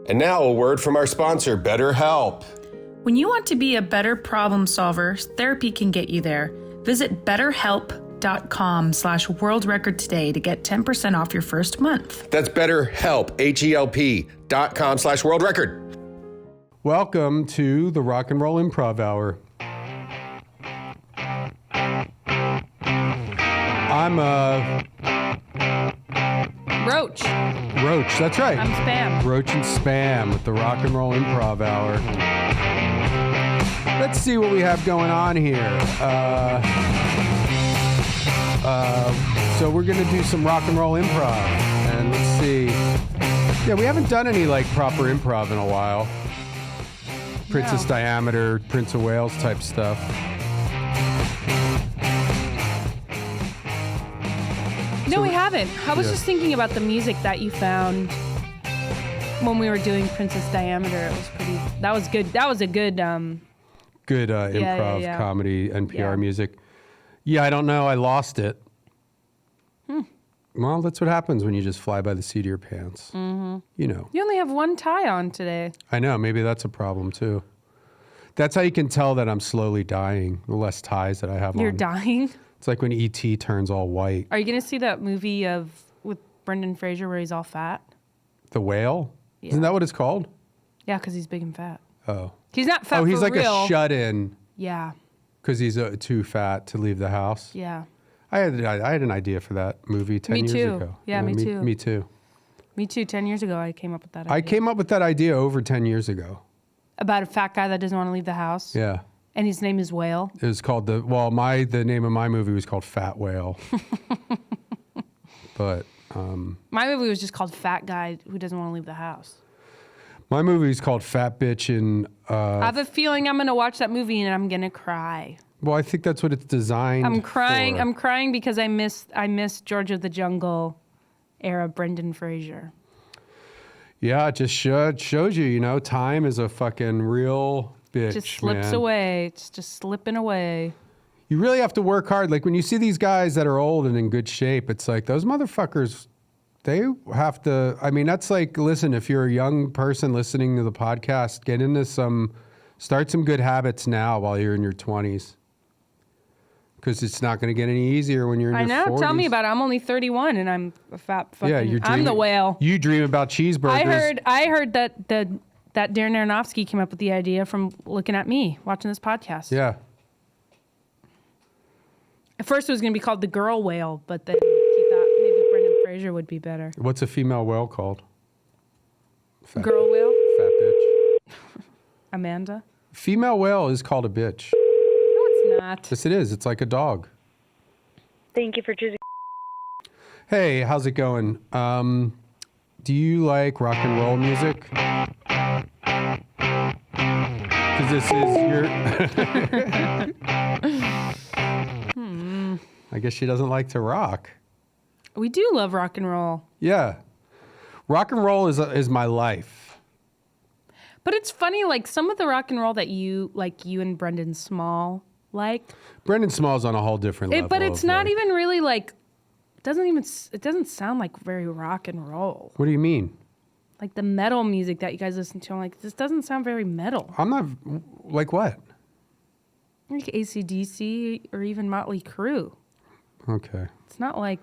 And now a word from our sponsor, BetterHelp. When you want to be a better problem solver, therapy can get you there. Visit betterhelp.com/worldrecord today to get 10% off your first month. That's BetterHelp, HELP.com/worldrecord. Welcome to the Rock and Roll Improv Hour. I'm Roach. Roach, that's right. I'm Spam. Roach and Spam with the Rock and Roll Improv Hour. Let's see what we have going on here. So we're going to do some rock and roll improv. And let's see. Yeah, we haven't done any like proper improv in a while. Princess Diameter, Prince of Wales type stuff. No, we haven't. I was just thinking about the music that you found when we were doing Princess Diameter. It was pretty. That was good. That was a good. Good improv comedy NPR music. Yeah, I don't know. I lost it. Well, that's what happens when you just fly by the seat of your pants. Mm-hmm. You know. You only have one tie on today. I know. Maybe that's a problem too. That's how you can tell that I'm slowly dying. The less ties that I have on. You're dying? It's like when E.T. turns all white. Are you going to see that movie with Brendan Fraser where he's all fat? The Whale? Yeah. Isn't that what it's called? Yeah, because he's big and fat. Oh. He's not fat for real. Oh, he's like a shut-in. Yeah. Because he's too fat to leave the house. Yeah. I had an idea for that movie 10 years ago. Yeah, me too. Me too. Me too. 10 years ago, I came up with that idea. I came up with that idea over 10 years ago. About a fat guy that doesn't want to leave the house? Yeah. And his name is Whale? It was called the name of my movie was called Fat Whale. But my movie was just called Fat Guy Who Doesn't Want to Leave the House. My movie is called Fat Bitch and I have a feeling I'm going to watch that movie and I'm going to cry. Well, I think that's what it's designed I'm crying. for. I'm crying because I miss George of the Jungle era Brendan Fraser. Yeah, it just shows you, time is a fucking real bitch, Just slips man. away. It's just slipping away. You really have to work hard. Like when you see these guys that are old and in good shape, it's like those motherfuckers, they have to, that's like, listen, if you're a young person listening to the podcast, start some good habits now while you're in your 20s. Because it's not going to get any easier when you're in your 40s. Tell me about it. I'm only 31 and I'm a fat fucking... I'm the whale. You dream about cheeseburgers. I heard that Darren Aronofsky came up with the idea from looking at me, watching this podcast. Yeah. At first it was going to be called The Girl Whale, but then he thought maybe Brendan Fraser would be better. What's a female whale called? Girl whale? Fat bitch. Amanda? Female whale is called a bitch. Not. Yes, it is. It's like a dog. Thank you for choosing. Hey, how's it going? Do you like rock and roll music? Because this is your... I guess she doesn't like to rock. We do love rock and roll. Yeah. Rock and roll is my life. But it's funny, like some of the rock and roll that you and Brendan Small Brendan Small's on a whole different level. But it's not even really like, it doesn't sound like very rock and roll. What do you mean? Like the metal music that you guys listen to, I'm like, this doesn't sound very metal. I'm not, like what? Like AC/DC or even Motley Crue. Okay. It's not like,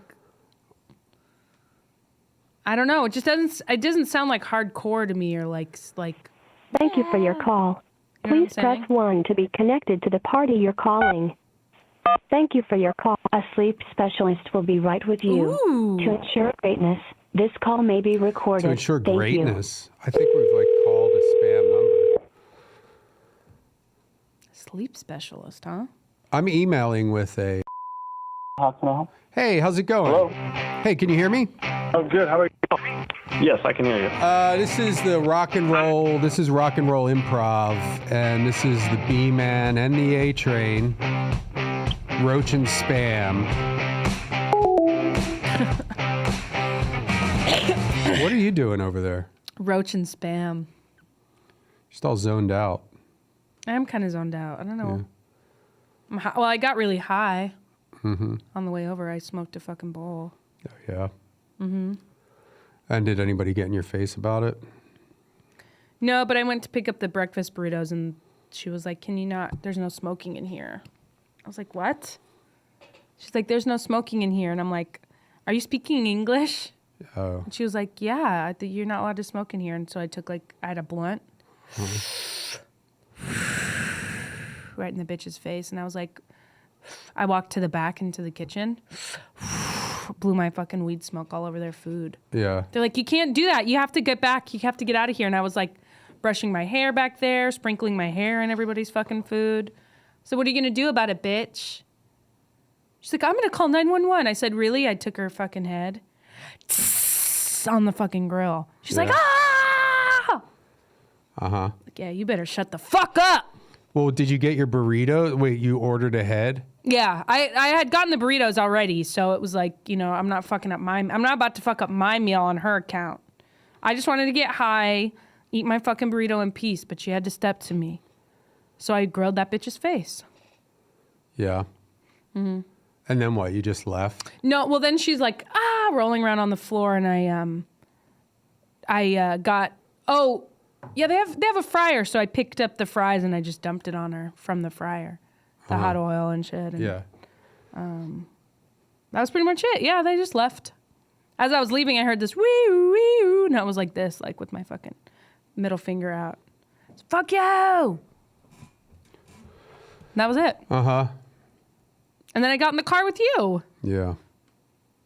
I don't know, it doesn't sound like hardcore to me or like. Thank you for your call. Please press 1 to be connected to the party you're calling. Thank you for your call. A sleep specialist will be right with you. Ooh. To ensure greatness, this call may be recorded. To ensure Thank greatness? You. I think we've called a spam number. Sleep specialist, huh? I'm emailing with a... How can I help? Hey, how's it going? Hello? Hey, can you hear me? Oh, good. How are you? Yes, I can hear you. This is the rock and roll. This is rock and roll improv, and this is the B-Man and the A-Train, Roach and Spam. What are you doing over there? Roach and Spam. Just all zoned out. I'm kind of zoned out. I don't know. Yeah. Well, I got really high on the way over. I smoked a fucking bowl. Oh, yeah. Mm-hmm. And did anybody get in your face about it? No, but I went to pick up the breakfast burritos and she was like, can you not, there's no smoking in here. I was like, what? She's like, there's no smoking in here. And I'm like, are you speaking English? Oh. And she was like, yeah, you're not allowed to smoke in here. And so I took I had a blunt right in the bitch's face. And I was like, I walked to the back into the kitchen, blew my fucking weed smoke all over their food. Yeah. They're like, you can't do that. You have to get back. You have to get out of here. And I was like, brushing my hair back there, sprinkling my hair in everybody's fucking food. So what are you going to do about it, bitch? She's like, I'm going to call 911. I said, really? I took her fucking head on the fucking grill. She's like, ah! Uh-huh. Like, yeah, you better shut the fuck up. Well, did you get your burrito? Wait, you ordered ahead? Yeah, I had gotten the burritos already, so it was like, I'm not about to fuck up my meal on her account. I just wanted to get high, eat my fucking burrito in peace, but she had to step to me. So I grilled that bitch's face. Yeah. Mm-hmm. And then what? You just left? No, well then she's like, rolling around on the floor, and I got, yeah, they have a fryer, so I picked up the fries and I just dumped it on her from the fryer. The hot oil and shit. And, Yeah. that was pretty much it. Yeah, they just left. As I was leaving, I heard this wee-oo, and I was like this, like with my fucking middle finger out. Fuck you! And that was it. Uh-huh. And then I got in the car with you. Yeah.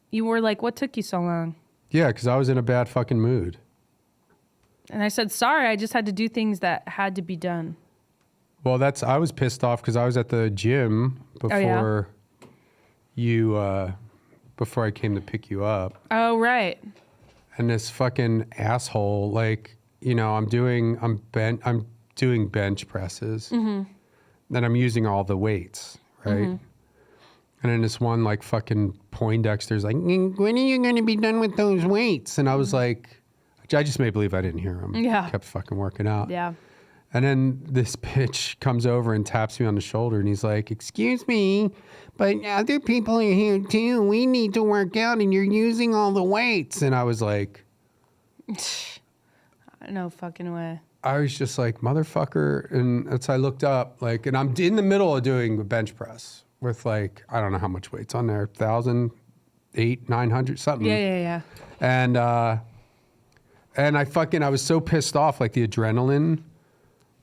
You were like, what took you so long? Yeah, because I was in a bad fucking mood. And I said, sorry, I just had to do things that had to be done. Well, I was pissed off because I was at the gym before before I came to pick you up. Oh, right. And this fucking asshole, like, I'm doing bench presses. Mm-hmm. Then I'm using all the weights, right? Mm-hmm. And then this one, like, fucking Poindexter's like, when are you going to be done with those weights? And I was like, I just made believe I didn't hear him. Yeah. Kept fucking working out. Yeah. And then this bitch comes over and taps me on the shoulder, and he's like, excuse me, but other people are here too. We need to work out, and you're using all the weights. And I was like, no fucking way. I was just like, motherfucker. And that's, I looked up, like, and I'm in the middle of doing a bench press with, like, I don't know how much weight's on there, 1,000, 800, 900, something. Yeah. And I was so pissed off, like the adrenaline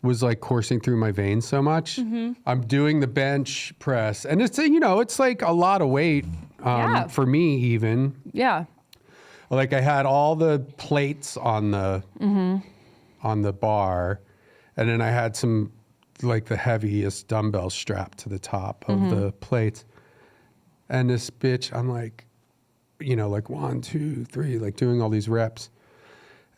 was like coursing through my veins so much. Mm-hmm. I'm doing the bench press, and it's it's like a lot of weight for me even. Yeah. Like I had all the plates on the bar, and then I had some like the heaviest dumbbells strapped to the top of the plates. And this bitch, I'm like, like 1, 2, 3, like doing all these reps.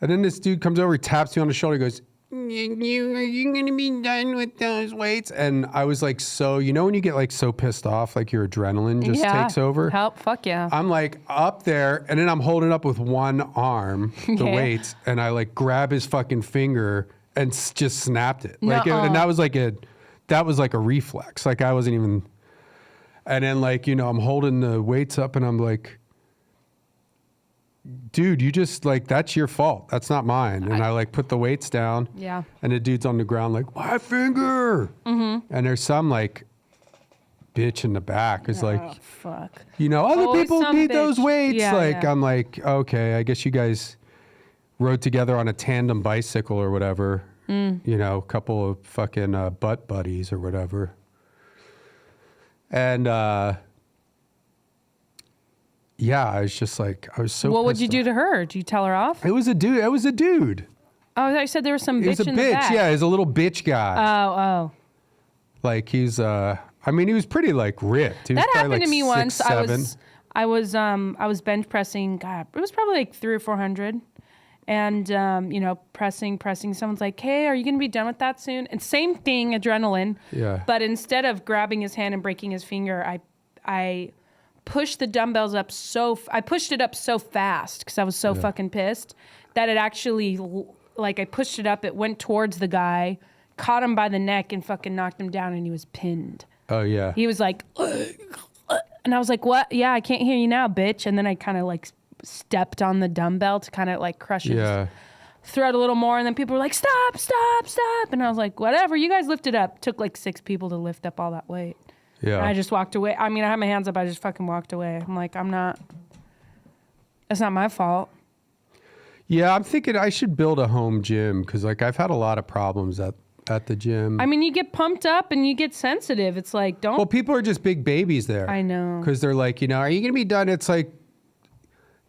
And then this dude comes over, he taps me on the shoulder, he goes, are you going to be done with those weights? And I was like, when you get like so pissed off, like your adrenaline just takes over. Fuck yeah. I'm like up there, and then I'm holding up with one arm, the weights, and I like grab his fucking finger and just snapped it. Like, and that was like a reflex. Like I wasn't even, and then like, I'm holding the weights up and I'm like, dude, you just like, that's your fault. That's not mine. And I like put the weights down. Yeah. And the dude's on the ground like, my finger. Mm-hmm. And there's some like bitch in the back is like, fuck. Other people need those weights. Yeah, I'm like, okay, I guess you guys rode together on a tandem bicycle or whatever. A couple of fucking butt buddies or whatever. And, yeah, I was just like, I was so What would you off. do to her? Did you tell her off? It was a dude. Oh, I thought you said there was some bitch in the back. He was a bitch. Yeah, he's a little bitch guy. Oh. Like he's, he was pretty like ripped. He was that happened like to me 6'7". once. I was bench pressing. God, it was probably like 300 or 400, and pressing. Someone's like, "Hey, are you gonna be done with that soon?" And same thing, adrenaline. Yeah. But instead of grabbing his hand and breaking his finger, I pushed the dumbbells up I pushed it up so fast because I was so fucking pissed that it actually, like, I pushed it up, it went towards the guy, caught him by the neck and fucking knocked him down, and he was pinned. Oh yeah. He was like, and I was like, what? Yeah, I can't hear you now, bitch. And then I kind of like stepped on the dumbbell to kind of like crush his throw it a little more, and then people were like, stop, stop, stop. And I was like, whatever, you guys lift it up. Took like 6 people to lift up all that weight. Yeah. And I just walked away. I mean, I had my hands up. I just fucking walked away. I'm like, it's not my fault. Yeah, I'm thinking I should build a home gym because like I've had a lot of problems at the gym. I mean, you get pumped up and you get sensitive. It's like, don't. Well, people are just big babies there. I know. Because they're like, are you going to be done? It's like,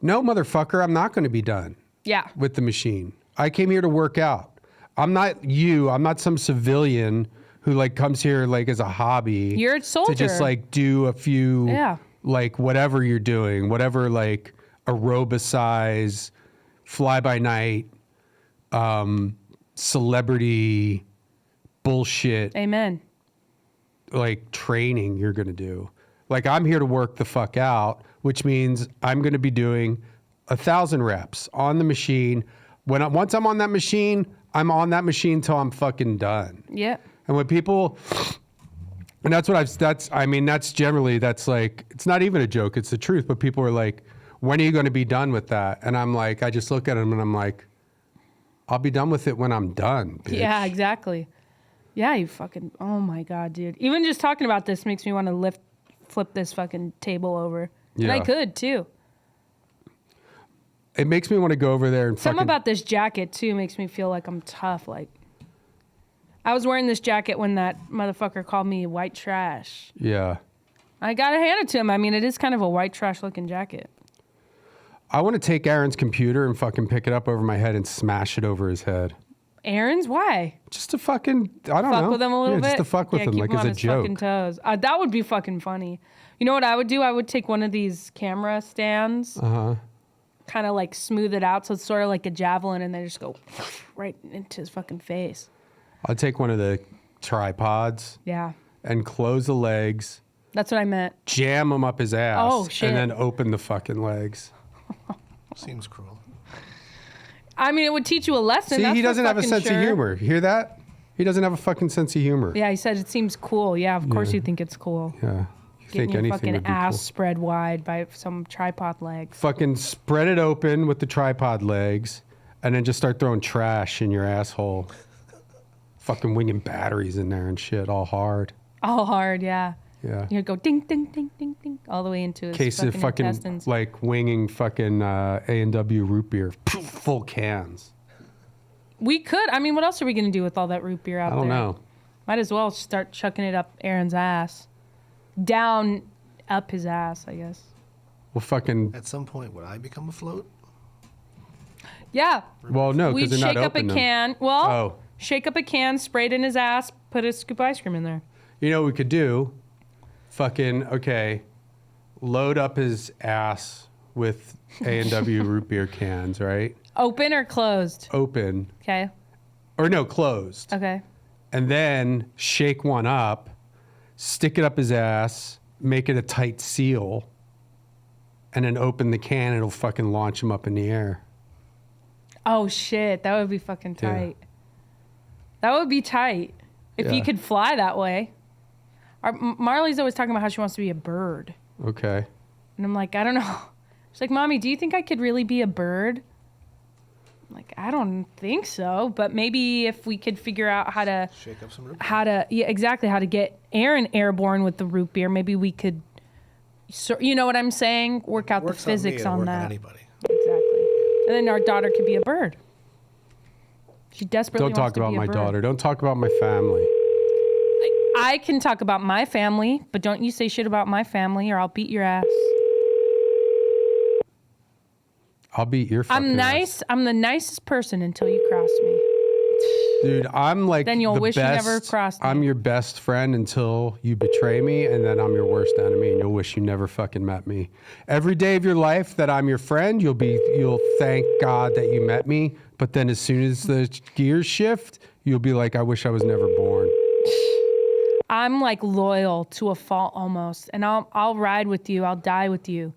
no, motherfucker, I'm not going to be done. Yeah. With the machine. I came here to work out. I'm not you. I'm not some civilian who like comes here like as a hobby. You're a soldier. To just like do a few, like whatever you're doing, whatever like aerobicize, fly by night, celebrity bullshit. Amen. Like training you're going to do. Like I'm here to work the fuck out, which means I'm going to be doing 1,000 reps on the machine. Once I'm on that machine, I'm on that machine till I'm fucking done. Yeah. And when people, and that's generally, that's like, it's not even a joke, it's the truth. But people are like, when are you going to be done with that? And I'm like, I just look at them and I'm like, I'll be done with it when I'm done, bitch. Yeah, exactly. Yeah, you fucking, oh my God, dude. Even just talking about this makes me want to flip this fucking table over. Yeah. And I could too. It makes me want to go over there and Something about this jacket too makes me feel like I'm tough. Like, I was wearing this jacket when that motherfucker called me white trash. Yeah. I gotta hand it to him. I mean, it is kind of a white trash looking jacket. I want to take Aaron's computer and fucking pick it up over my head and smash it over his head. Aaron's? Why? Just to fucking, I don't know. Fuck with him a little bit? Just to fuck with him keep like him as on a his joke. fucking toes. That would be fucking funny. You know what I would do? I would take one of these camera stands, kind of like smooth it out so it's sort of like a javelin, and then just go right into his fucking face. I'll take one of the tripods. Yeah. And close the legs. That's what I meant. Jam them up his ass. Oh, shit. And then open the fucking legs. Seems cruel. I mean, it would teach you a lesson. See, that's he for doesn't have a fucking sense sure. of humor. You hear that? He doesn't have a fucking sense of humor. Yeah, he said it seems cool. Yeah, of course you think it's cool. Yeah. You Getting think your anything fucking would be ass cool. spread wide by some tripod legs. Fucking spread it open with the tripod legs and then just start throwing trash in your asshole. Fucking winging batteries in there and shit, all hard. All hard, yeah. Yeah. You'd go ding, ding, ding, ding, ding, all the way into his Case fucking of fucking intestines. like winging fucking A&W root beer, full cans. We could. I mean, what else are we going to do with all that root beer out there? I don't know. Might as well start chucking it up Aaron's ass. Down, up his ass, I guess. Well, fucking. At some point, would I become a float? Yeah. Well, no, We'd because they're shake not up a open. can. Well, shake up a can, spray it in his ass, put a scoop of ice cream in there. You know what we could do? Fucking, okay, load up his ass with A&W root beer cans, right? Open or closed? Open. Okay. Or no, closed. Okay. And then shake one up, stick it up his ass, make it a tight seal, and then open the can and it'll fucking launch him up in the air. Oh, shit. That would be fucking Yeah. tight. That would be tight. If you Yeah. could fly that way. Marley's always talking about how she wants to be a bird. Okay. And I'm like, I don't know. She's like, Mommy, do you think I could really be a bird? I'm like, I don't think so. But maybe if we could figure out how to Shake up some root beer. how to get Aaron airborne with the root beer, maybe we could, you know what I'm saying? Work out the Works physics on, me, on it'll work that. On anybody. Exactly. And then our daughter could be a bird. She desperately Don't wants talk to about be a my bird. daughter. Don't talk about my family. I can talk about my family, but don't you say shit about my family or I'll beat your ass. I'll beat your fucking I'm nice. ass. I'm the nicest person until you cross me. Dude, I'm like Then you'll the wish you best, never crossed me. I'm your best friend until you betray me, and then I'm your worst enemy, and you'll wish you never fucking met me. Every day of your life that I'm your friend, you'll thank God that you met me. But then as soon as the gears shift, you'll be like, I wish I was never born. I'm like loyal to a fault almost, and I'll ride with you. I'll die with you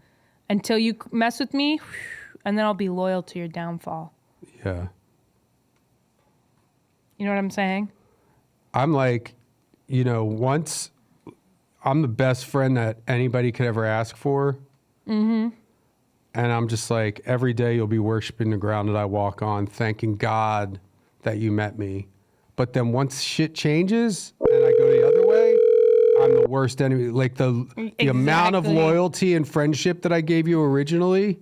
until you mess with me, and then I'll be loyal to your downfall. Yeah. You know what I'm saying? I'm like, once I'm the best friend that anybody could ever ask for. Mm-hmm. And I'm just like, every day you'll be worshiping the ground that I walk on, thanking God that you met me. But then once shit changes and I go the other way, I'm the worst enemy. Like the amount of loyalty and friendship that I gave you originally.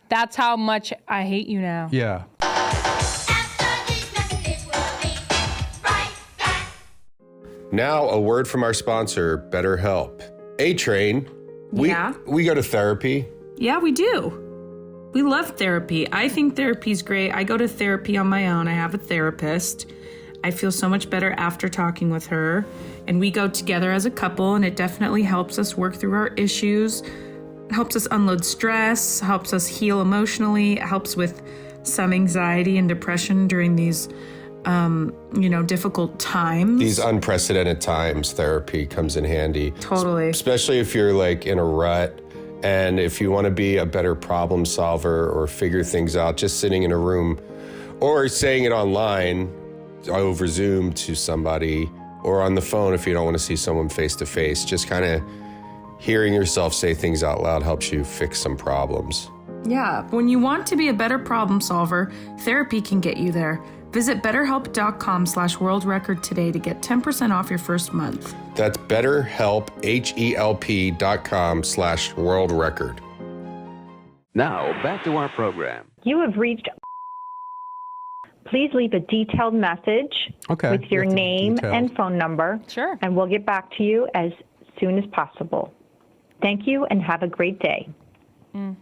That's how much I hate you now. Yeah. Now, a word from our sponsor, BetterHelp. A-Train, we go to therapy. Yeah, we do. We love therapy. I think therapy's great. I go to therapy on my own. I have a therapist. I feel so much better after talking with her. And we go together as a couple, and it definitely helps us work through our issues, helps us unload stress, helps us heal emotionally, helps with some anxiety and depression during these difficult times. These unprecedented times, therapy comes in handy. Totally. Especially if you're like in a rut and if you want to be a better problem solver or figure things out, just sitting in a room or saying it online over Zoom to somebody or on the phone if you don't want to see someone face to face, just kind of hearing yourself say things out loud helps you fix some problems. Yeah, when you want to be a better problem solver, therapy can get you there. Visit betterhelp.com/worldrecord today to get 10% off your first month. That's BetterHelp, HELP.com/worldrecord. Now, back to our program. You have reached. Please leave a detailed message with your name and phone number. Sure. And we'll get back to you as soon as possible. Thank you and have a great day. Do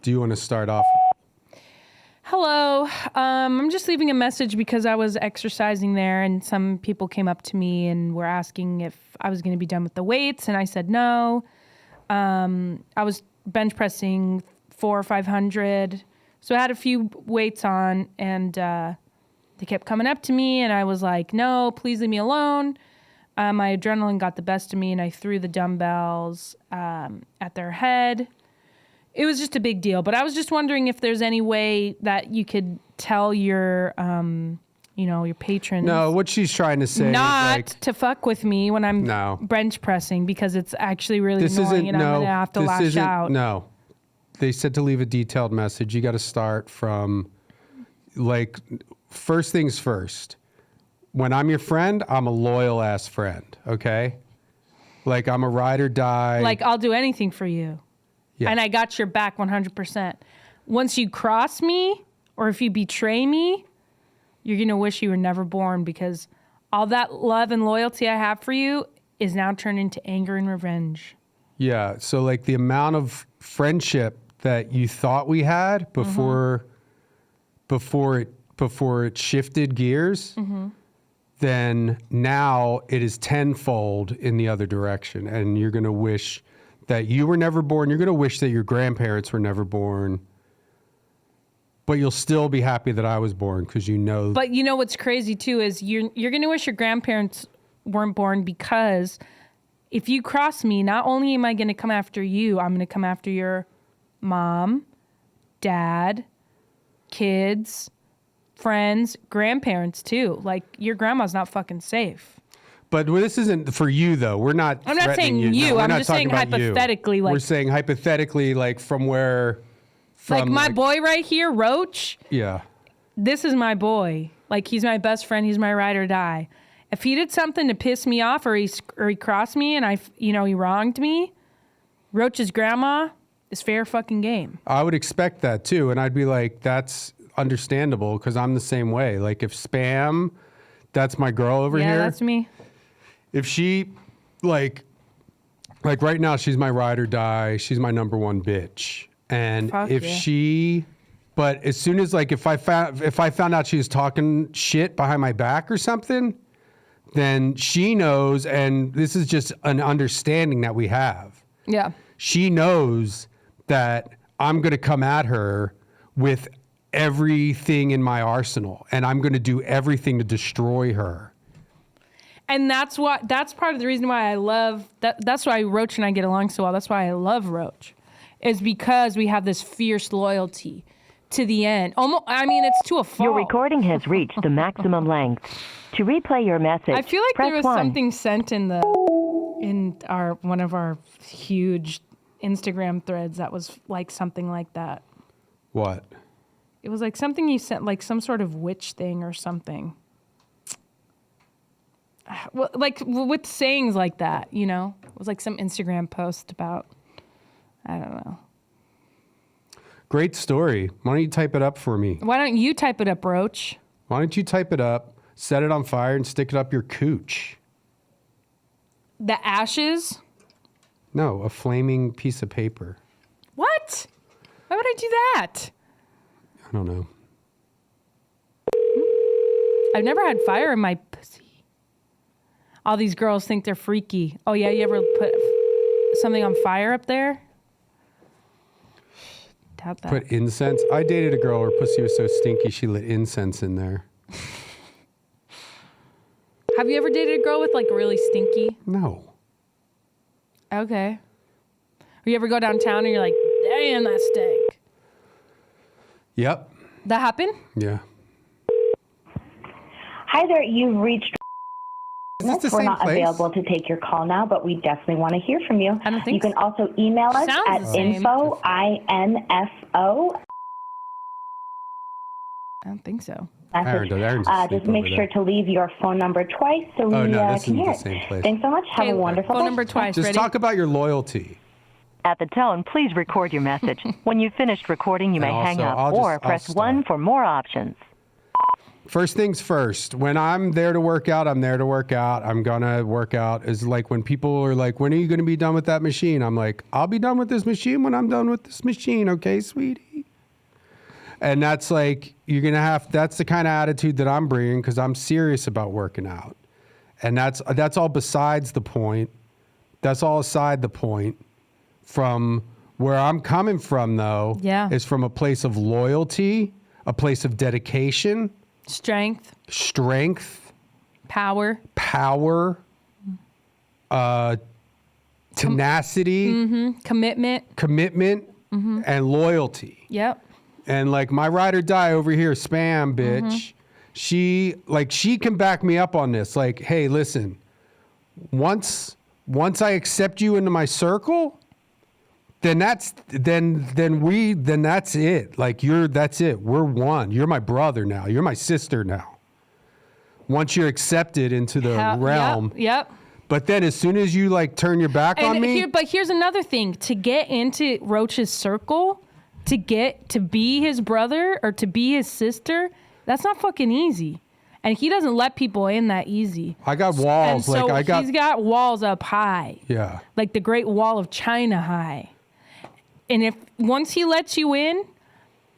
you want to start off? Hello. I'm just leaving a message because I was exercising there and some people came up to me and were asking if I was going to be done with the weights. And I said no. I was bench pressing 400 or 500. So I had a few weights on and they kept coming up to me and I was like, no, please leave me alone. My adrenaline got the best of me and I threw the dumbbells at their head. It was just a big deal, but I was just wondering if there's any way that you could tell your, your patrons. No, what she's trying to say not to fuck with me when I'm bench pressing because it's actually really annoying and I'm going to have to lash out. No, they said to leave a detailed message. You got to start from, like, first things first. When I'm your friend, I'm a loyal ass friend, okay? Like, I'm a ride or die. Like, I'll do anything for you. Yeah. And I got your back 100%. Once you cross me or if you betray me, you're going to wish you were never born because all that love and loyalty I have for you is now turned into anger and revenge. Yeah. So like the amount of friendship that you thought we had before it shifted gears, then now it is tenfold in the other direction. And you're going to wish that you were never born. You're going to wish that your grandparents were never born. But you'll still be happy that I was born because you know. But you know what's crazy too is you're going to wish your grandparents weren't born because if you cross me, not only am I going to come after you, I'm going to come after your mom, dad, kids, friends, grandparents too. Like your grandma's not fucking safe. But this isn't for you, though. We're not. I'm not saying you. you. No, I'm just saying hypothetically. Like, we're saying hypothetically, like from where. Like my boy right here, Roach. Yeah. This is my boy. Like he's my best friend. He's my ride or die. If he did something to piss me off or he crossed me and he wronged me, Roach's grandma is fair fucking game. I would expect that too, and I'd be like, that's understandable because I'm the same way. Like if Spam, that's my girl over here. Yeah, that's me. If she, like right now, she's my ride or die. She's my number one bitch. And but as soon as like if I found out she was talking shit behind my back or something, then she knows, and this is just an understanding that we have. Yeah. She knows that I'm going to come at her with everything in my arsenal, and I'm going to do everything to destroy her. And that's part of the reason why I love that. That's why Roach and I get along so well. That's why I love Roach, is because we have this fierce loyalty to the end. It's to a fault. Your recording has reached the maximum length. To replay your message, I feel like press there was 1. something sent in one of our huge Instagram threads that was like something like that. What? It was like something you sent, like some sort of witch thing or something. Well, like with sayings like that, you know? It was like some Instagram post about, I don't know. Great story. Why don't you type it up for me? Why don't you type it up, Roach? Why don't you type it up, set it on fire, and stick it up your cooch? The ashes? No, a flaming piece of paper. What? Why would I do that? I don't know. I've never had fire in my pussy. All these girls think they're freaky. Oh, yeah, you ever put something on fire up there? Doubt that. Put incense? I dated a girl, her pussy was so stinky she lit incense in there. Have you ever dated a girl with like really stinky? No. Okay. Or you ever go downtown and you're like, damn, that stink. Yep. That happened? Yeah. Hi there, you've reached. Is this the We're same not place? available to take your call now, but we definitely want to hear from you. I don't think you can also email us Sounds at the same. info, I-N-F-O. I don't think so. Aaron's asleep Just make over sure there. to leave your phone number twice so we Oh, no, this can isn't hear the it. same place. Thanks so much. Have Okay, a wonderful phone day. number twice. Just Ready? talk about your loyalty. At the tone, please record your message. When you've finished recording, you may And hang also, up I'll or press start. 1 for more options. First things first, when I'm there to work out, I'm there to work out. I'm going to work out. Is like when people are like, when are you going to be done with that machine? I'm like, I'll be done with this machine when I'm done with this machine. Okay, sweetie. And that's like, you're going to have, that's the kind of attitude that I'm bringing because I'm serious about working out. And that's all besides the point. That's all aside the point. From where I'm coming from, though, is from a place of loyalty, a place of dedication. Strength. Power. Tenacity. Commitment. And loyalty. Yep. And like my ride or die over here, Spam, bitch, she can back me up on this. Like, hey, listen, once I accept you into my circle, then that's it. Like that's it. We're one. You're my brother now. You're my sister now. Once you're accepted into the realm. Yep. But then as soon as you like turn your back on me. But here's another thing. To get into Roach's circle, to get to be his brother or to be his sister, that's not fucking easy. And he doesn't let people in that easy. I got walls. And so he's he's got walls up high. Yeah. Like the Great Wall of China high. And if once he lets you in,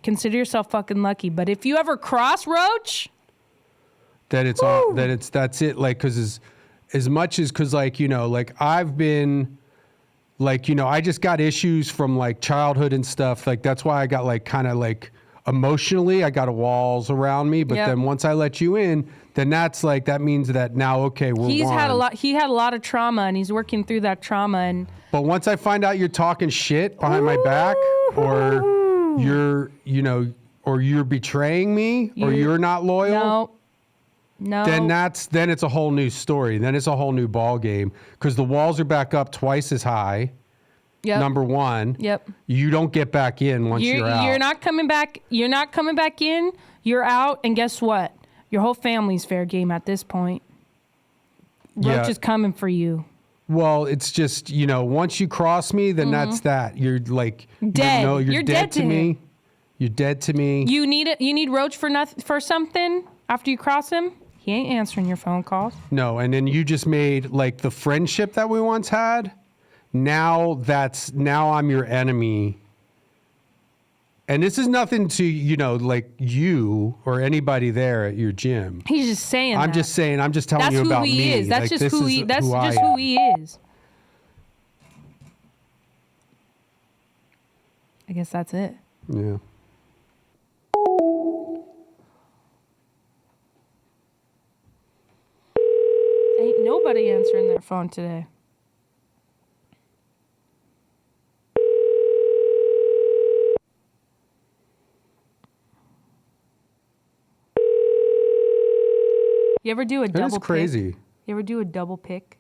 consider yourself fucking lucky. But if you ever cross Roach, that's it. Like, cause as much as, cause like, you know, like I've been like, you know, I just got issues from like childhood and stuff. Like, that's why I got like, kind of like emotionally, I got walls around me. But then once I let you in, then that's like, that means that now, okay, we're he had a lot of trauma and he's working through that trauma. But once I find out you're talking shit behind my back, or you're betraying me, or you're not loyal. No. Then it's a whole new story. Then it's a whole new ball game because the walls are back up twice as high. Yep. Number one. Yep. You don't get back in once you're out. You're not coming back. You're not coming back in. You're out, and guess what? Your whole family's fair game at this point. Roach is coming for you. Well, it's just, you know, once you cross me, then that's that. You're like dead. You're dead to me. You're dead to me. You need Roach for something after you cross him. He ain't answering your phone calls. No, and then you just made like the friendship that we once had. Now I'm your enemy. And this is nothing to, you know, like you or anybody there at your gym. He's just saying I'm just telling you about me. That's who he is. That's like, just who he is. I guess that's it. Yeah. Ain't nobody answering their phone today. You ever do a double pick? Crazy. You ever do a double pick?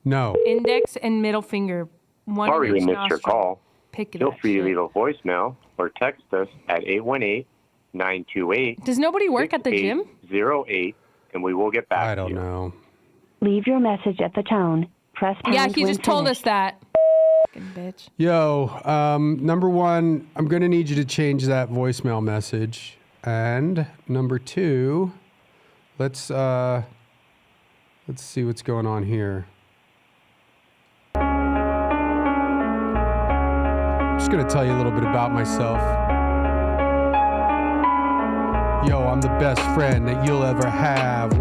No. Index and middle finger one Sorry in we each missed your nostril. call. Pick it Feel up. free to leave a voicemail or text us at 818-928. Does nobody work at the gym? 08, and we will get back to you. I don't know. Leave your message at the tone. Press pound Yeah, he when just told us finished. that. Fucking bitch. Yo, number one, I'm gonna need you to change that voicemail message. And number two, let's see what's going on here. I'm just gonna tell you a little bit about myself. Yo, I'm the best friend that you'll ever have.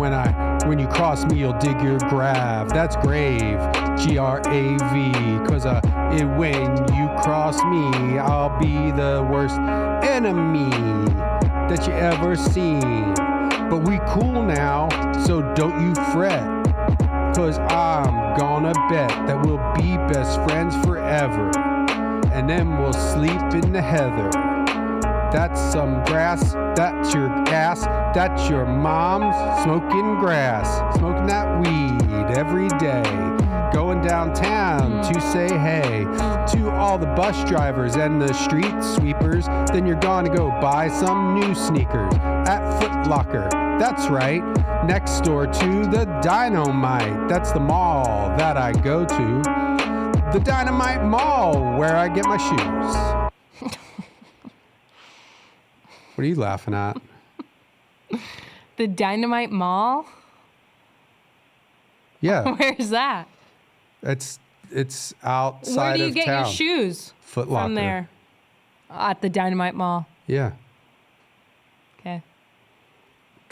When you cross me, you'll dig your grave. That's grave, G-R-A-V. Cause when you cross me, I'll be the worst enemy that you ever seen. But we cool now, so don't you fret. Cause I'm gonna bet that we'll be best friends forever. And then we'll sleep in the heather. That's some grass, that's your ass, that's your mom's smoking grass, smoking that weed every day, going downtown to say hey to all the bus drivers and the street sweepers. Then you're gonna go buy some new sneakers at Foot Locker. That's right, next door to the Dynamite. That's the mall that I go to, the Dynamite Mall, where I get my shoes. What are you laughing at? The Dynamite Mall? Yeah. Where's that? It's outside of town. Where do you get your shoes? Foot Locker. From there. At the Dynamite Mall. Yeah. Okay.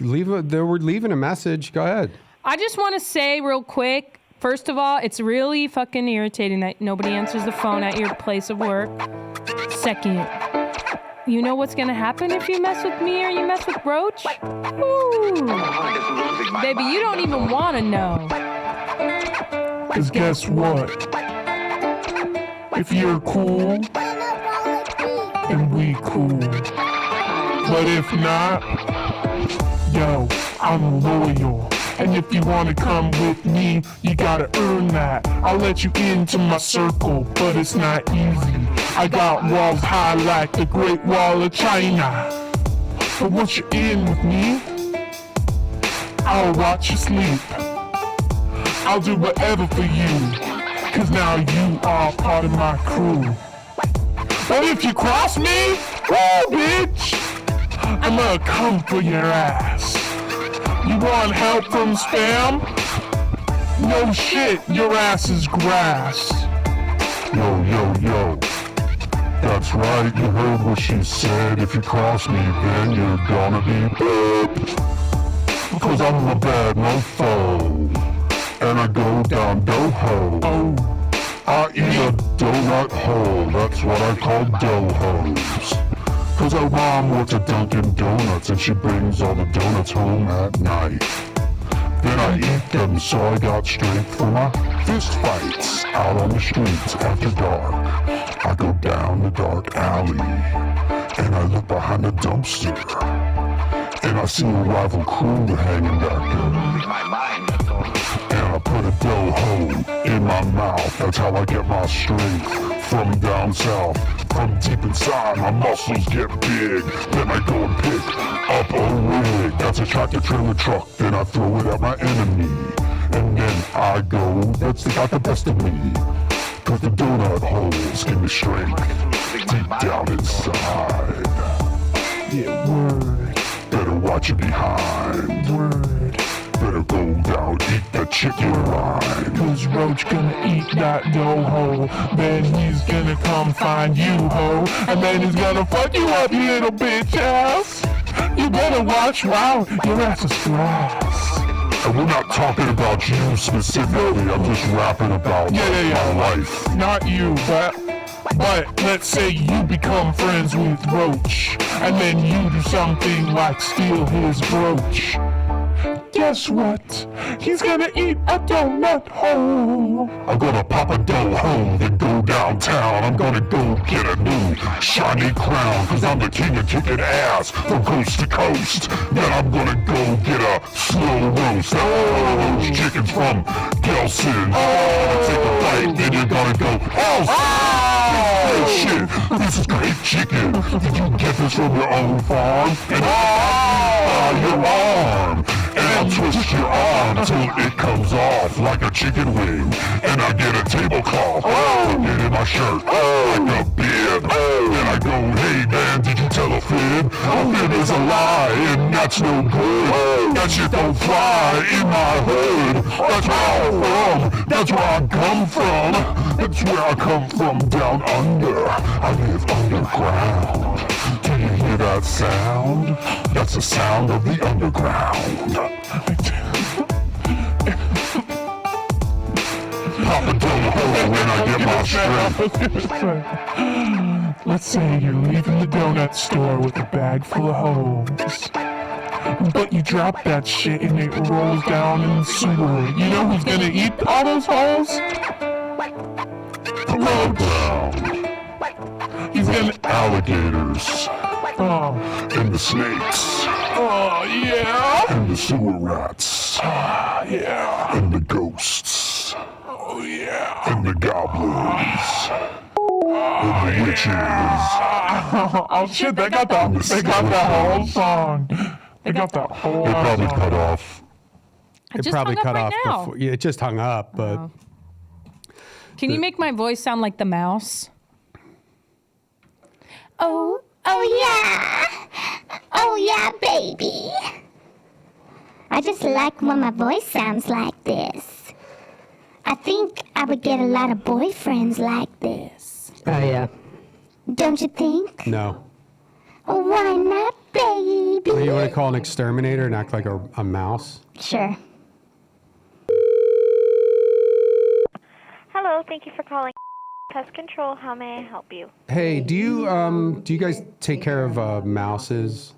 We're leaving a message. Go ahead. I just want to say real quick, first of all, it's really fucking irritating that nobody answers the phone at your place of work. Second, you know what's going to happen if you mess with me or you mess with Roach? Ooh. Baby, you don't even want to know. Because guess what? If you're cool, then we cool. But if not, yo, I'm loyal. And if you want to come with me, you gotta earn that. I'll let you into my circle, but it's not easy. I got walls high like the Great Wall of China. But once you're in with me, I'll watch you sleep. I'll do whatever for you, cause now you are part of my crew. But if you cross me, whoa, bitch, I'm gonna come for your ass. You want help from spam? No shit, your ass is grass. Yo, yo, yo. That's right, you heard what she said. If you cross me, then you're gonna be boop. Because I'm a bad mofo. And I go down doho. I eat a donut hole. That's what I call dohos. Cause our mom works at Dunkin' Donuts and she brings all the donuts home at night. Then I eat them so I got strength for my fist fights out on the streets after dark. I go down the dark alley and I look behind the dumpster and I see a rival crew hanging back there. And I put a dough in my mouth. That's how I get my strength from down south. From deep inside, my muscles get big. Then I go and pick up a rig. That's a tractor-trailer truck. Then I throw it at my enemy. And then I go, that's got the best of me. Cause the donut holes give me strength deep down inside. Yeah, word. Better watch it behind. Word. Better go down, eat that chicken rind. Cause Roach gonna eat that dough hole. Then he's gonna come find you, ho. And then he's gonna fuck you up, you little bitch ass. You better watch, wow, your ass is grass. And we're not talking about you specifically, I'm just rapping about my life. Not you, but let's say you become friends with Roach. And then you do something like steal his brooch. Guess what? He's gonna eat a donut hole. I'm gonna pop a dough hole, then go downtown. I'm gonna go get a new shiny crown. Cause I'm the king of kicking ass from coast to coast. Then I'm gonna go get a slow roast. roast. Oh, those chickens from Gelson. Oh, take a bite, then you're gonna go, oh, great shit. This is great chicken. Did you get this from your own farm? And your arm. And I'll twist your arm till it comes off like a chicken wing. And I get a tablecloth, put it in my shirt like a bib. And I go, hey man, did you tell a fib? A fib is a lie, and that's no good. That shit don't fly in my hood. That's where I'm from. That's where I come from. That's where I come from, down under. I live underground. Do you hear that sound? That's the sound of the underground. Papa don't hold when I get my strength. Let's say you're leaving the donut store with a bag full of holes. But you drop that shit and it rolls down in the sewer. You know who's gonna eat all those holes? Above ground. He's gonna... Alligators. Oh. And the snakes. Oh, yeah? And the sewer rats. Yeah. And the ghosts. Oh, yeah. And the goblins. And the witches. Oh, shit, they got the whole song. They got the whole It probably song. cut off. It probably cut off before. Yeah, it just hung up, but... Can you make my voice sound like the mouse? Oh yeah, baby. I just like when my voice sounds like this. I think I would get a lot of boyfriends like this. Oh, yeah. Don't you think? No. Oh, why not, baby? Well, you want to call an exterminator and act like a mouse? Sure. Hello, thank you for calling Pest Control. How may I help you? Hey, do you guys take care of mouses?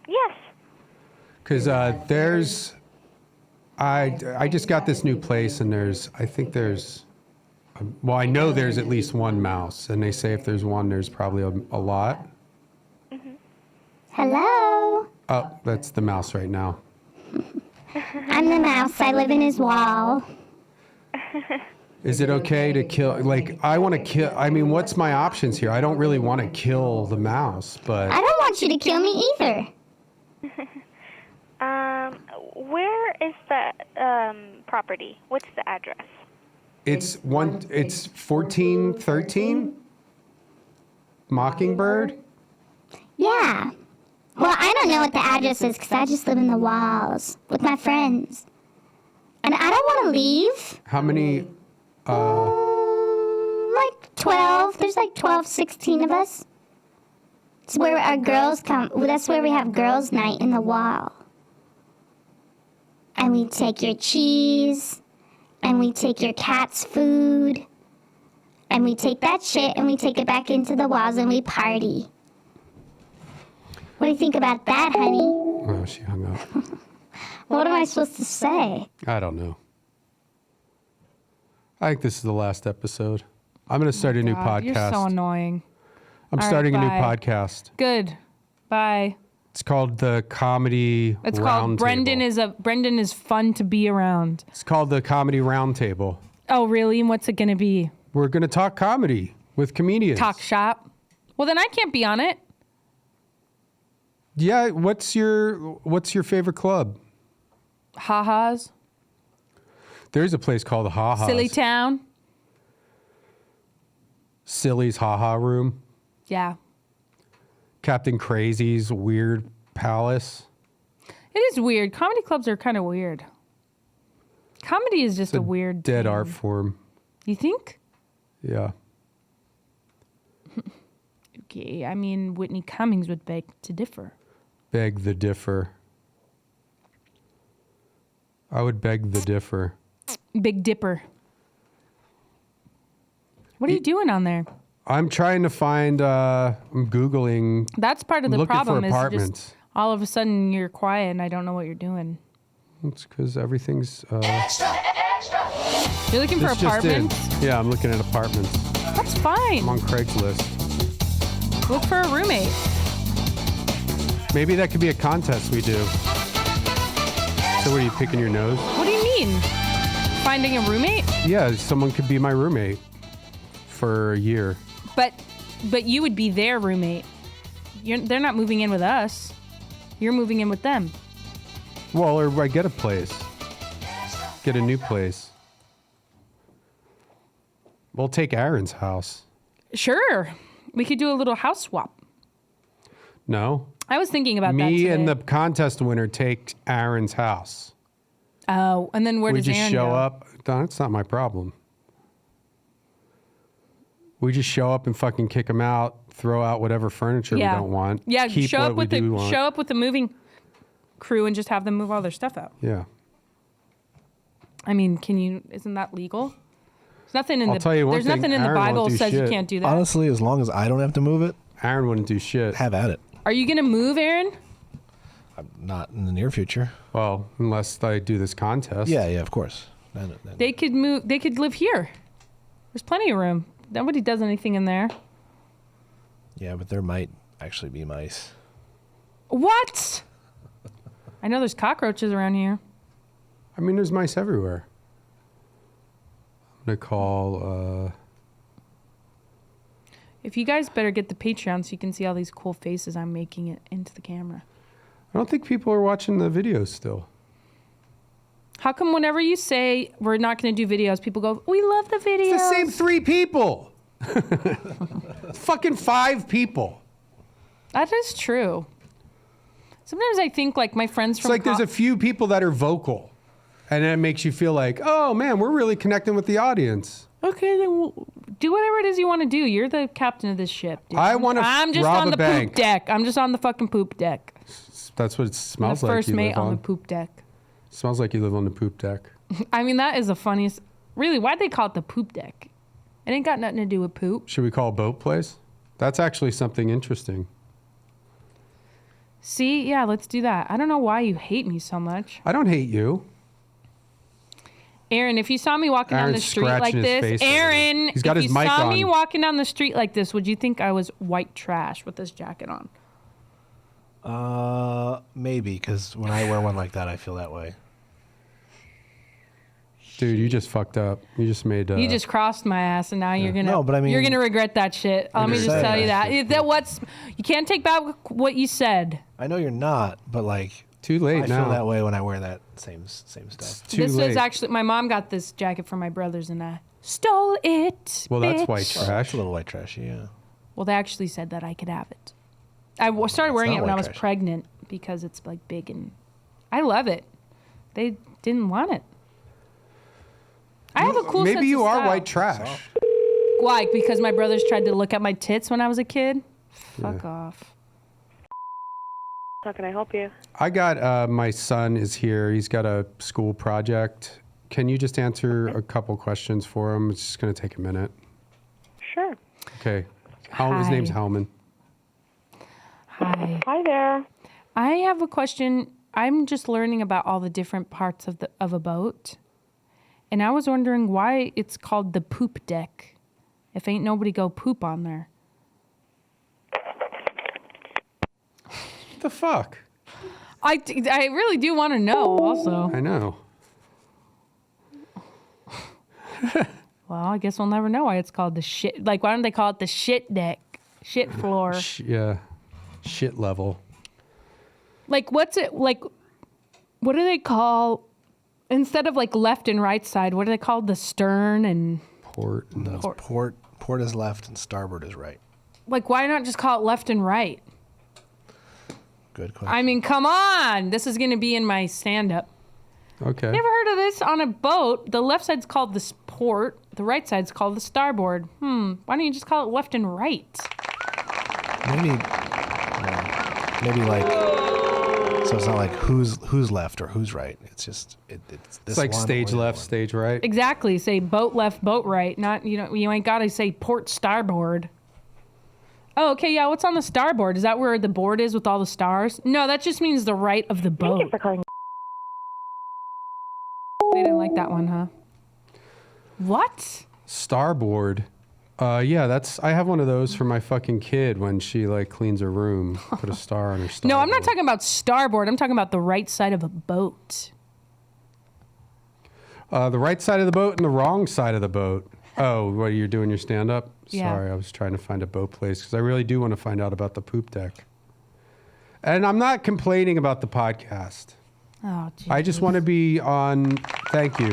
Yes. Because I just got this new place and I know there's at least one mouse, and they say if there's one, there's probably a lot. Mm-hmm. Hello? Oh, that's the mouse right now. I'm the mouse. I live in his wall. Is it okay to kill, I want to kill, what's my options here? I don't really want to kill the mouse, but... I don't want you to kill me either. Where is the property? What's the address? It's 1413 Mockingbird? Yeah. Well, I don't know what the address is because I just live in the walls with my friends. And I don't want to leave. How many... Like 12. There's like 12, 16 of us. It's where our girls come. Well, that's where we have girls' night in the wall. And we take your cheese. And we take your cat's food. And we take that shit and we take it back into the walls and we party. What do you think about that, honey? Oh, she hung up. What am I supposed to say? I don't know. I think this is the last episode. I'm going to start a new podcast. You're so annoying. I'm starting a new podcast. Good. Bye. It's called the Comedy It's called Brendan is fun to be around. It's called the Comedy Roundtable. Oh, really? And what's it going to be? We're going to talk comedy with comedians. Talk shop. Well, then I can't be on it. Yeah, what's your favorite club? Ha-has. There's a place called the Ha-has. Silly Town. Silly's Ha-ha Room. Yeah. Captain Crazy's Weird Palace. It is weird. Comedy clubs are kind of weird. Comedy is just a weird dead thing. art form. You think? Yeah. Okay. I mean, Whitney Cummings would beg to differ. Beg the differ. I would beg the differ. Big Dipper. What are you doing on there? I'm trying to find, I'm Googling. That's part of the problem is apartments. just all of a sudden you're quiet and I don't know what you're doing. It's because everything's... You're looking for apartments? Yeah, I'm looking at apartments. That's fine. I'm on Craigslist. Look for a roommate. Maybe that could be a contest we do. So what are you picking your nose? What do you mean? Finding a roommate? Yeah, someone could be my roommate for a year. But you would be their roommate. They're not moving in with us. You're moving in with them. Well, or I get a place. Get a new place. We'll take Aaron's house. Sure. We could do a little house swap. No. I was thinking about that Me today. and the contest winner take Aaron's house. Oh, and then where does We just Aaron show go? up. That's not my problem. We just show up and fucking kick them out, throw out whatever furniture we don't want. Yeah, keep show what up with we do want. show up with the moving crew and just have them move all their stuff out. Yeah. I mean, isn't that legal? There's nothing in I'll tell you one there's thing, nothing in Aaron the won't Bible do says you shit. can't do that. Honestly, as long as I don't have to move it, Aaron wouldn't do shit. Have at it. Are you gonna move, Aaron? Not in the near future. Well, unless I do this contest. Yeah, of course. They could move. They could live here. There's plenty of room. Nobody does anything in there. Yeah, but there might actually be mice. What? I know there's cockroaches around here. I mean, there's mice everywhere. I'm going to call... If you guys better get the Patreon so you can see all these cool faces I'm making it into the camera. I don't think people are watching the videos still. How come whenever you say we're not going to do videos, people go, we love the videos? It's the same 3 people. Fucking 5 people. That is true. Sometimes I think like my friends It's from like there's a few people that are vocal. And then it makes you feel like, oh man, we're really connecting with the audience. Okay, then we'll do whatever it is you want to do. You're the captain of this ship. Dude. I'm just rob on a the bank. poop deck. I'm just on the fucking poop deck. That's what it I'm smells the like. first you mate live on on the poop deck. Smells like you live on the poop deck. I mean, that is the funniest. Really, why'd they call it the poop deck? It ain't got nothing to do with poop. Should we call a boat place? That's actually something interesting. See, yeah, let's do that. I don't know why you hate me so much. I don't hate you. Aaron, if you saw me walking down the Aaron's street like scratching his this, face over Aaron, there. He's got if his you mic saw on. me walking down the street like this, would you think I was white trash with this jacket on? Maybe, because when I wear one like that, I feel that way. Dude, you just fucked up. You just made... You just crossed my ass, and now you're gonna. No, but I mean- you're gonna regret that shit. Let me just tell you that. You can't take back what you said. I know you're not, but like... Too late I now. feel that way when I wear that same stuff. This was actually my mom got this jacket for my brothers, and I stole it. Well, that's bitch. white trash. That's a little white trashy, yeah. Well, they actually said that I could have it. I started wearing not it when white I was trash. pregnant because it's like big and I love it. They didn't want it. I have a cool sense Maybe you of are style. white trash. Why? Because my brothers tried to look at my tits when I was a kid? Fuck off. How can I help you? I got... my son is here. He's got a school project. Can you just answer a couple questions for him? It's just going to take a minute. Sure. Okay. His name's Hi. Hellman. Hi. Hi there. I have a question. I'm just learning about all the different parts of a boat. And I was wondering why it's called the poop deck. If ain't nobody go poop on there. What the fuck? I really do want to know also. I know. Well, I guess we'll never know why it's called the shit. Like, why don't they call it the shit deck? Shit floor. Yeah. Shit level. Like, what's it, like, what do they call, instead of like left and right side, what do they call the stern and? Port. No, it's port is left and starboard is right. Like, why not just call it left and right? Good question. I mean, come on. This is going to be in my stand-up. Okay. You ever heard of this? On a boat, the left side's called the port, the right side's called the starboard. Why don't you just call it left and right? Maybe like, so it's not like who's left or who's right. It's just it's this It's like one stage or that left, one. stage right. Exactly. Say boat left, boat right. Not, you ain't got to say port starboard. Oh, okay, yeah, what's on the starboard? Is that where the board is with all the stars? No, that just means the right of the boat. Thank you for calling. They didn't like that one, huh? What? Starboard. Yeah, I have one of those for my fucking kid when she like cleans her room. Put a star on her starboard. No, I'm not talking about starboard. I'm talking about the right side of a boat. The right side of the boat and the wrong side of the boat. Oh, what, you're doing your stand-up? Yeah. Sorry, I was trying to find a boat place because I really do want to find out about the poop deck. And I'm not complaining about the podcast. Oh, geez. I just want to be on. Thank you.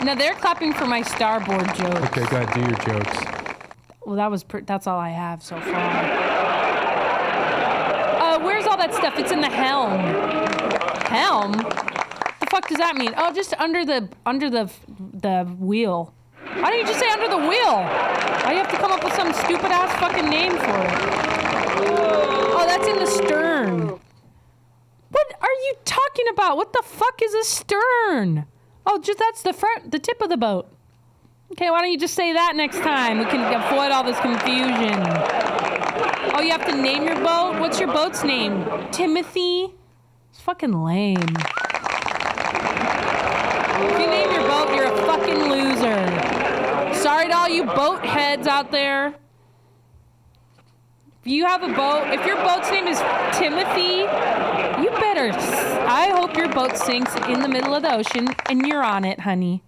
Now they're clapping for my starboard jokes. Okay, go ahead, do your jokes. Well, that's all I have so far. Where's all that stuff? It's in the helm. Helm? What the fuck does that mean? Oh, just under the wheel. Why don't you just say under the wheel? Why do you have to come up with some stupid ass fucking name for it? Oh, that's in the stern. What are you talking about? What the fuck is a stern? Oh, that's the front, the tip of the boat. Okay, why don't you just say that next time? We can avoid all this confusion. Oh, you have to name your boat? What's your boat's name? Timothy? It's fucking lame. If you name your boat, you're a fucking loser. Sorry to all you boat heads out there. If you have a boat, if your boat's name is Timothy, you better, I hope your boat sinks in the middle of the ocean and you're on it, honey.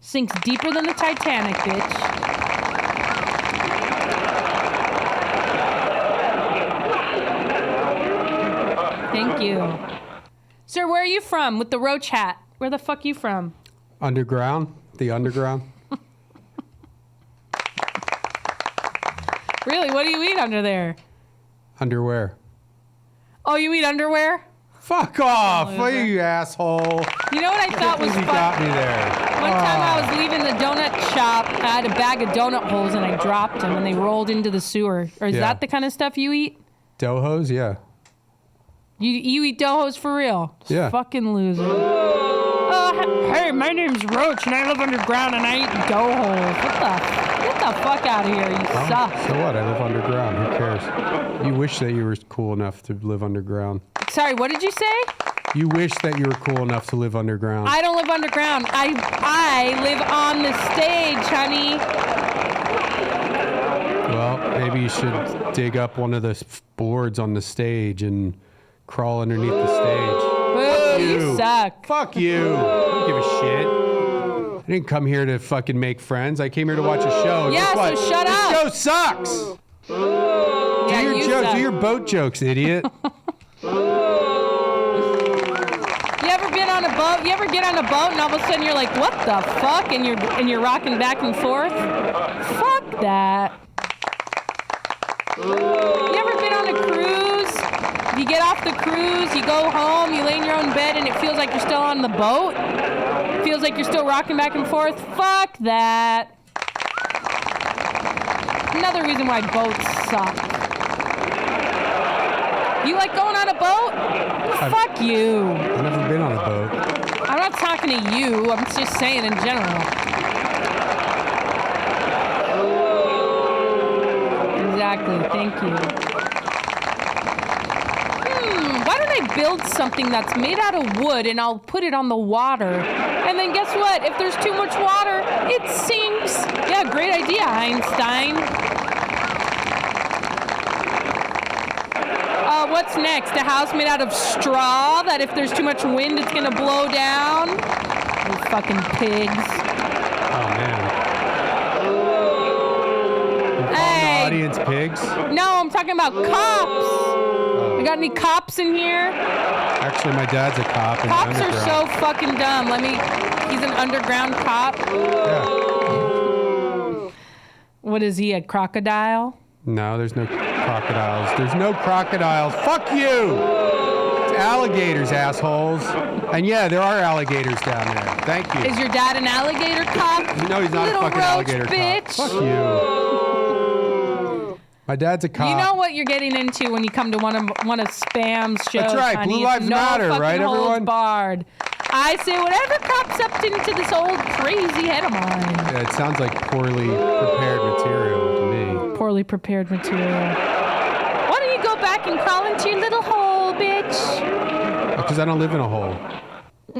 Sinks deeper than the Titanic, bitch. Thank you. Sir, where are you from with the Roach hat? Where the fuck you from? Underground? The underground? Really? What do you eat under there? Underwear. Oh, you eat underwear? Fuck off, you asshole. You know what I thought was You fun? got me there. One time I was leaving the donut shop, I had a bag of donut holes and I dropped them and they rolled into the sewer. Or is that the kind of stuff you eat? Dohos, yeah. You eat dohos for real? Yeah. Fucking loser. Hey, my name's Roach and I live underground and I eat dohos. Get the fuck out of here, you suck. So what? I live underground. Who cares? You wish that you were cool enough to live underground. Sorry, what did you say? You wish that you were cool enough to live underground. I don't live underground. I live on the stage, honey. Well, maybe you should dig up one of the boards on the stage and crawl underneath the stage. Boo, you suck. Fuck you. I don't give a shit. I didn't come here to fucking make friends. I came here to watch a show. Yeah, Guess what? so shut up. This show sucks. Yeah, do your you jokes. suck. Do your boat jokes, idiot. You ever been on a boat? You ever get on a boat and all of a sudden you're like, what the fuck? And you're rocking back and forth? Fuck that. You ever been on a cruise? You get off the cruise, you go home, you lay in your own bed and it feels like you're still on the boat? Feels like you're still rocking back and forth? Fuck that. Another reason why boats suck. You like going on a boat? Fuck you. I've never been on a boat. I'm not talking to you. I'm just saying in general. Exactly. Thank you. Why don't I build something that's made out of wood and I'll put it on the water? And then guess what? If there's too much water, it sinks. Yeah, great idea, Einstein. What's next? A house made out of straw that if there's too much wind, it's gonna blow down? You fucking pigs. Oh, man. Hey! Audience pigs? No, I'm talking about cops. We got any cops in here? Actually, my dad's a cop. In Cops the are so fucking dumb. He's an underground cop. Yeah. What is he, a crocodile? No, there's no crocodiles. There's no crocodiles. Fuck you! It's alligators, assholes. And yeah, there are alligators down there. Thank you. Is your dad an alligator cop? No, he's not Little a fucking roach alligator bitch. cop. Fuck you. My dad's a cop. You know what you're getting into when you come to one of Spam's shows. That's right. Honey. Blue Lives No Matter, fucking right, holds everyone? barred. I say whatever crops up into this old crazy head of mine. Yeah, it sounds like poorly prepared material to me. Poorly prepared material. Why don't you go back and crawl into your little hole, bitch? Because I don't live in a hole.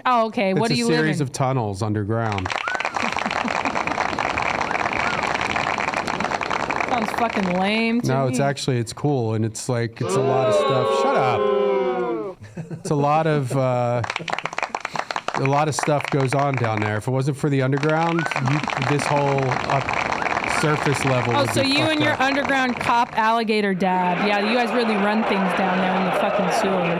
Oh, okay. What do you live in? It's a live series in? of tunnels underground. Sounds fucking lame to No, me. it's cool, and it's like, it's a lot of stuff. Shut up. It's a lot of, A lot of stuff goes on down there. If it wasn't for the underground, this whole surface level. Oh, so you and your underground cop alligator dad. Yeah, you guys really run things down there in the fucking sewer.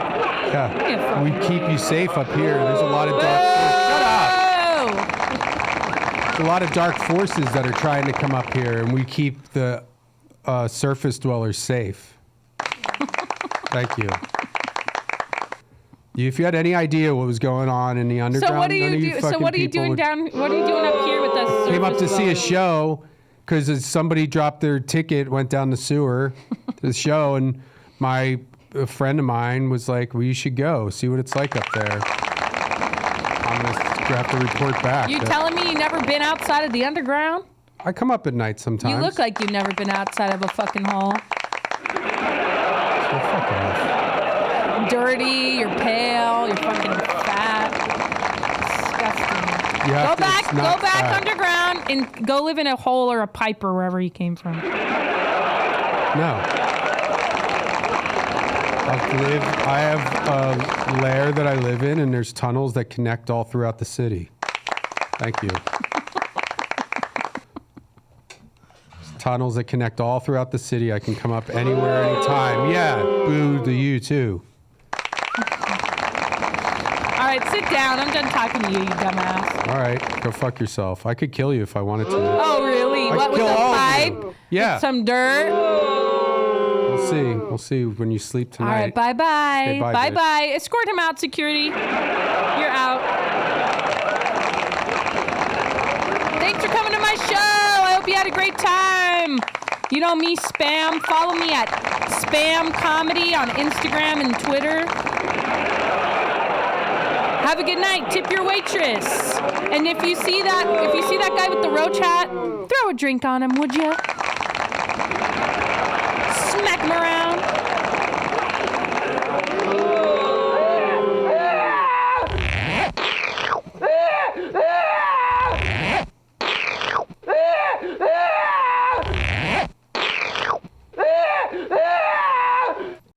Yeah, we keep you safe up here. There's a lot of dark. There's a lot of dark forces that are trying to come up here, and we keep the surface dwellers safe. Thank you. If you had any idea what was going on in the underground, so what are you doing down? What are you doing up here with us? Came up to see a show because somebody dropped their ticket, went down the sewer to the show, and a friend of mine was like, "Well, you should go see what it's like up there." I'm gonna have to report back. You telling me you never been outside of the underground? I come up at night sometimes. You look like you've never been outside of a fucking hole. So fuck off. Dirty, you're pale, you're fucking fat. Disgusting. Go back underground and go live in a hole or a pipe or wherever you came from. No. I have a lair that I live in, and there's tunnels that connect all throughout the city. Thank you. Tunnels that connect all throughout the city. I can come up anywhere, anytime. Yeah, boo to you too. All right, sit down. I'm done talking to you, you dumbass. All right, go fuck yourself. I could kill you if I wanted to. Oh, really? What, with a pipe? Yeah. With some dirt? We'll see. We'll see when you sleep tonight. All right, bye-bye. Okay, bye, bye-bye. Escort him out, security. You're out. Thanks for coming to my show. I hope you had a great time. You know me, Spam. Follow me at Spam Comedy on Instagram and Twitter. Have a good night. Tip your waitress. And if you see that guy with the roach hat, throw a drink on him, would you? Smack him around.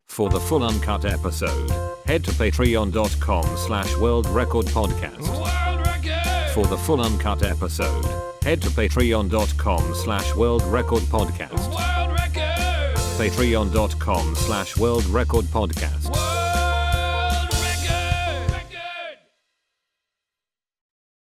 For the full uncut episode, head to patreon.com/worldrecordpodcast. For the full uncut episode, head to patreon.com/worldrecordpodcast. Patreon.com/worldrecordpodcast.